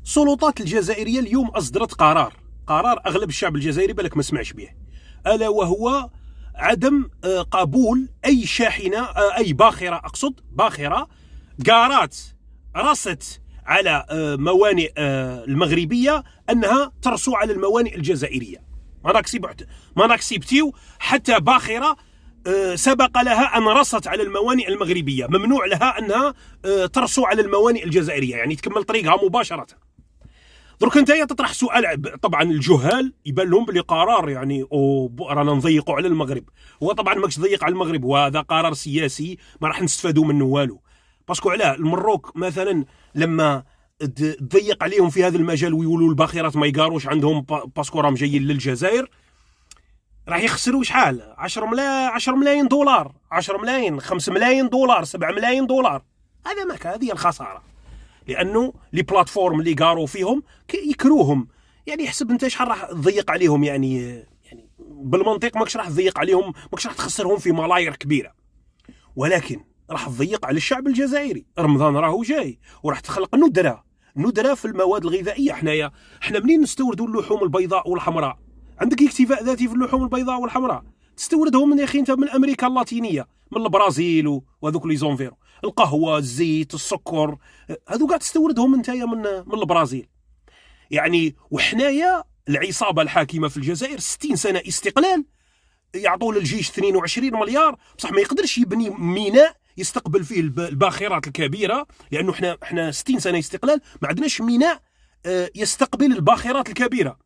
السلطات الجزائرية اليوم أصدرت قرار أغلب الشعب الجزائري بالك ما سمعش به، ألا وهو عدم قبول أي شاحنة، أي باخرة، أقصد باخرة قارات رست على موانئ المغربية أنها ترسو على الموانئ الجزائرية. ما نكسبتيو حتى باخرة سبق لها أن رست على الموانئ المغربية، ممنوع لها أنها ترسو على الموانئ الجزائرية، يعني تكمل طريقها مباشرة. درك انت تطرح سؤال، طبعا الجهال يبان لهم بلي قرار يعني رانا نضيقوا على المغرب. هو طبعا ماكش ضيق على المغرب، وهذا قرار سياسي ما راح نستفادوا منه والو. باسكو علاه المروك مثلا لما تضيق عليهم في هذا المجال ويقولوا الباخرات ما يقاروش عندهم باسكو راهم جايين للجزائر، راح يخسروا شحال؟ 10 ملايين دولار، 10 ملايين، 5 ملايين دولار، 7 ملايين دولار. هذه الخساره، لانه لي بلاتفورم اللي قاروا فيهم يكروهم. يعني حسب انت شحال راح تضيق عليهم، يعني بالمنطق ماكش راح تضيق عليهم، ماكش راح تخسرهم في ملايير كبيره، ولكن راح تضيق على الشعب الجزائري. رمضان راهو جاي وراح تخلق ندره في المواد الغذائيه. احنا منين نستوردوا اللحوم البيضاء والحمراء؟ عندك اكتفاء ذاتي في اللحوم البيضاء والحمراء، تستوردهم من يا اخي انت من امريكا اللاتينيه، من البرازيل وهذوك لي زونفيرو. القهوه، الزيت، السكر، هذو قاعد تستوردهم انت من البرازيل. يعني وحنايا العصابه الحاكمه في الجزائر 60 سنه استقلال، يعطوا للجيش 22 مليار، بصح ما يقدرش يبني ميناء يستقبل فيه الباخرات الكبيره، لانه احنا 60 سنه استقلال ما عندناش ميناء يستقبل الباخرات الكبيره.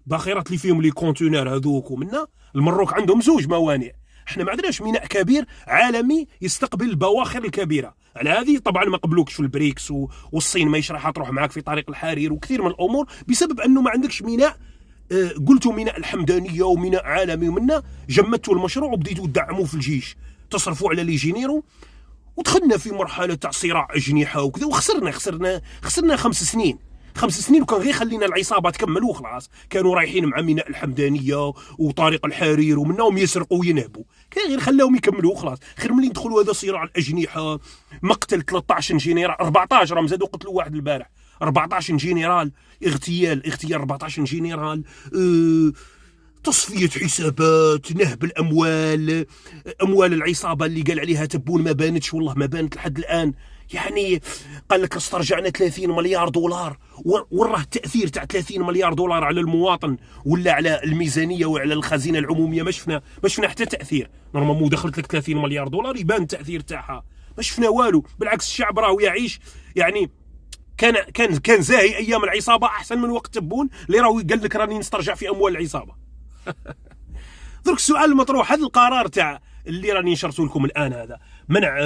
باخرات اللي فيهم لي كونتينر هذوك، ومنا المروك عندهم 2 موانئ، احنا ما عندناش ميناء كبير عالمي يستقبل البواخر الكبيره. على هذه طبعا ما قبلوكش في البريكس، والصين ما راح تروح معك في طريق الحرير وكثير من الامور، بسبب انه ما عندكش ميناء. قلتوا ميناء الحمدانيه وميناء عالمي، ومنا جمدتوا المشروع وبديتوا تدعموه في الجيش، تصرفوا على لي جينيرو، ودخلنا في مرحله تاع صراع اجنحه وكذا، وخسرنا 5 سنين. 5 سنين، وكان غير خلينا العصابه تكمل وخلاص. كانوا رايحين مع ميناء الحمدانيه وطريق الحرير، ومنهم يسرقوا وينهبوا، كان غير خلاهم يكملوا وخلاص. خير ملي ندخلوا هذا صراع الاجنحه، مقتل 13 جنرال، 14 راهم زادوا قتلوا واحد البارح، 14 جنرال، اغتيال 14 جنرال، تصفية حسابات، نهب اموال العصابه اللي قال عليها تبون ما بانتش، والله ما بانت لحد الان. يعني قال لك استرجعنا 30 مليار دولار، وراه التاثير تاع 30 مليار دولار على المواطن ولا على الميزانيه وعلى الخزينه العموميه؟ ما شفنا حتى تاثير. نورمالمون دخلت لك 30 مليار دولار يبان التاثير تاعها، ما شفنا والو. بالعكس الشعب راهو يعيش، يعني كان زاهي ايام العصابه احسن من وقت تبون اللي راهو قال لك راني نسترجع في اموال العصابه. درك السؤال المطروح، هذا القرار تاع اللي راني نشرته لكم الان، هذا منع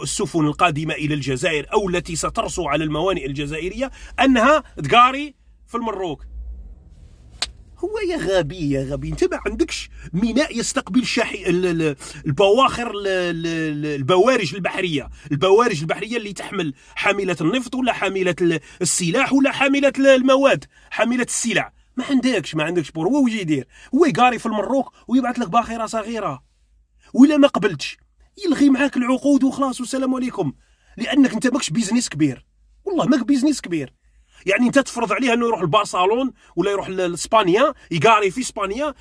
السفن القادمه الى الجزائر او التي سترسو على الموانئ الجزائريه انها تقاري في المروك. هو يا غبي انت ما عندكش ميناء يستقبل البواخر، البوارج البحريه اللي تحمل حامله النفط ولا حامله السلاح ولا حامله المواد، حامله السلع. ما عندكش بور. هو وش يدير؟ هو يقاري في المروك ويبعث لك باخره صغيره، ولا ما قبلتش يلغي معاك العقود وخلاص والسلام عليكم، لانك انت ماكش بيزنس كبير. والله ماك بيزنس كبير. يعني انت تفرض عليه انه يروح لبرشلونه ولا يروح لاسبانيا يقاري في اسبانيا،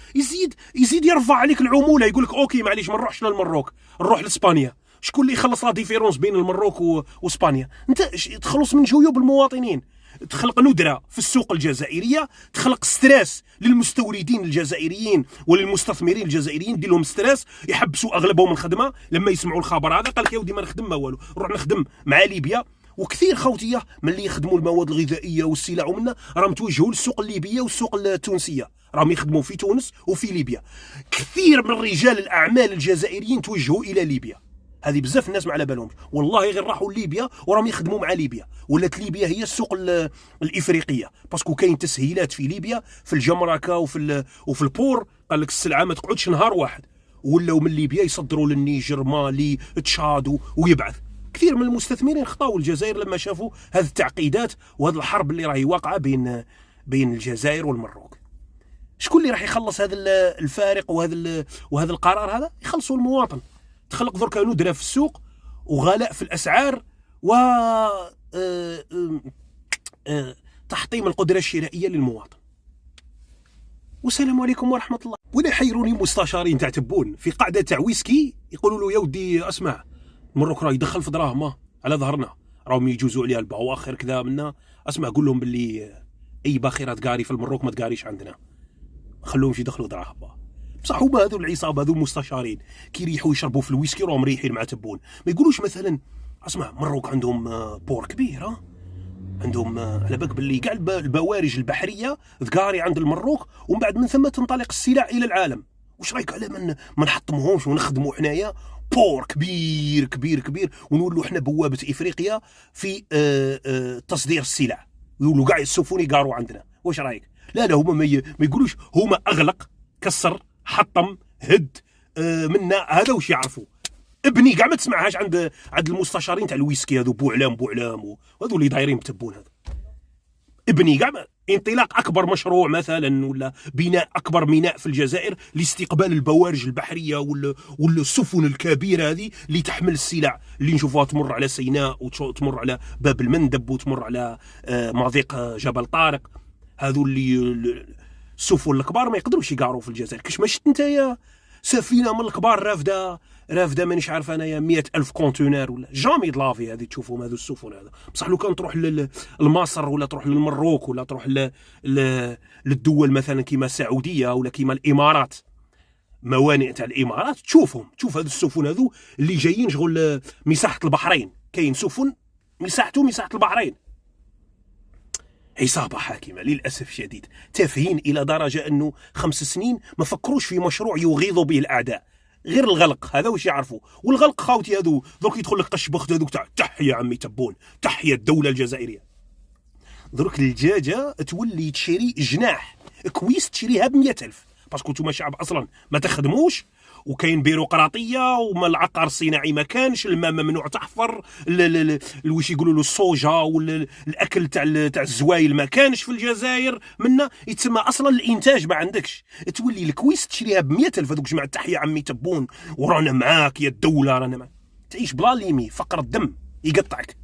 يزيد يرفع عليك العموله، يقول لك اوكي معليش ما نروحش للمروك، نروح لاسبانيا. شكون اللي يخلص لا ديفيرونس بين المروك واسبانيا؟ انت تخلص من جيوب المواطنين، تخلق ندرة في السوق الجزائرية، تخلق ستريس للمستوردين الجزائريين وللمستثمرين الجزائريين، دير لهم ستريس، يحبسوا اغلبهم الخدمه لما يسمعوا الخبر هذا. قال لك يا ودي ما نخدم ما والو، نروح نخدم مع ليبيا. وكثير خوتيه من اللي يخدموا المواد الغذائيه والسلع ومنا راهم توجهوا للسوق الليبيه والسوق التونسيه، راهم يخدموا في تونس وفي ليبيا. كثير من رجال الاعمال الجزائريين توجهوا الى ليبيا. هذه بزاف الناس ما على بالهمش، والله غير راحوا ليبيا وراهم يخدموا مع ليبيا. ولات ليبيا هي السوق الافريقيه، باسكو كاين تسهيلات في ليبيا، في الجمركه وفي البور. قال لك السلعه ما تقعدش نهار واحد، ولاو من ليبيا يصدروا للنيجر، مالي، تشاد، ويبعث. كثير من المستثمرين خطاوا الجزائر لما شافوا هذه التعقيدات وهذه الحرب اللي راهي واقعه بين الجزائر والمروك. شكون اللي راح يخلص هذا الفارق وهذا القرار هذا؟ يخلصوا المواطن. تخلق دركا ندرة في السوق وغلاء في الاسعار، و تحطيم القدرة الشرائية للمواطن. والسلام عليكم ورحمة الله. ولا يحيروني مستشارين تاع تبون في قاعدة تاع ويسكي يقولوا له يا ودي اسمع، المروك راه يدخل في دراهمه على ظهرنا، راهم يجوزوا عليها البواخر كذا منا، اسمع قول لهم باللي اي باخره تقاري في المروك ما تقاريش عندنا، خلوهمش يدخلوا دراهم. بصح هما هذو العصابه هذو مستشارين كي يريحوا يشربوا في الويسكي راهم مريحين مع تبون، ما يقولوش مثلا اسمع مروك عندهم بور كبير، عندهم على بالك باللي كاع البوارج البحريه تقاري عند المروك، ومن بعد من ثم تنطلق السلع الى العالم. واش رايك على ما نحطموهمش ونخدموا حنايا بور كبير كبير كبير، ونولوا حنا بوابه افريقيا في تصدير السلع، ويولوا كاع السفن يقاروا عندنا. واش رايك؟ لا هما ما يقولوش، هما اغلق كسر حطم هد منا، هذا واش يعرفوا. ابني كاع ما تسمعهاش عند المستشارين تاع الويسكي هذو بوعلام وهذو اللي دايرين بتبون هذا. ابني كاع انطلاق اكبر مشروع مثلا ولا بناء اكبر ميناء في الجزائر لاستقبال البوارج البحريه والسفن الكبيره هذه اللي تحمل السلع اللي نشوفوها تمر على سيناء وتمر على باب المندب وتمر على مضيق جبل طارق. هذو اللي السفن الكبار ما يقدروش يقاروا في الجزائر. كاش ما شفت نتايا سفينه من الكبار رافده مانيش عارف انايا 100,000 كونتينر ولا جامي دلافي هذه تشوفهم هذو السفن هذا. بصح لو كان تروح لمصر ولا تروح للمروك ولا تروح للدول مثلا كيما السعوديه ولا كيما الامارات، موانئ تاع الامارات، تشوف هذو السفن هذو اللي جايين شغل مساحه البحرين. كاين سفن مساحته مساحه البحرين. عصابة حاكمة للأسف الشديد، تافهين إلى درجة أنه 5 سنين ما فكروش في مشروع يغيظوا به الأعداء غير الغلق. هذا واش يعرفوا. والغلق خاوتي هذو دوك يدخل لك قش بخت هذوك تاع تحية عمي تبون، تحية الدولة الجزائرية. درك الدجاجة تولي تشري جناح كويس تشريها ب100,000 باسكو نتوما شعب أصلا ما تخدموش، وكاين بيروقراطيه، وما العقار الصناعي ما كانش، الماء ممنوع تحفر، واش يقولوا له الصوجا والاكل تاع الزوايل ما كانش في الجزائر، منا يتسمى اصلا الانتاج ما عندكش. تولي الكويس تشريها ب100,000 هذوك جماعه تحيه عمي تبون، ورانا معاك يا الدوله رانا معاك. تعيش بلا ليمي، فقر الدم يقطعك.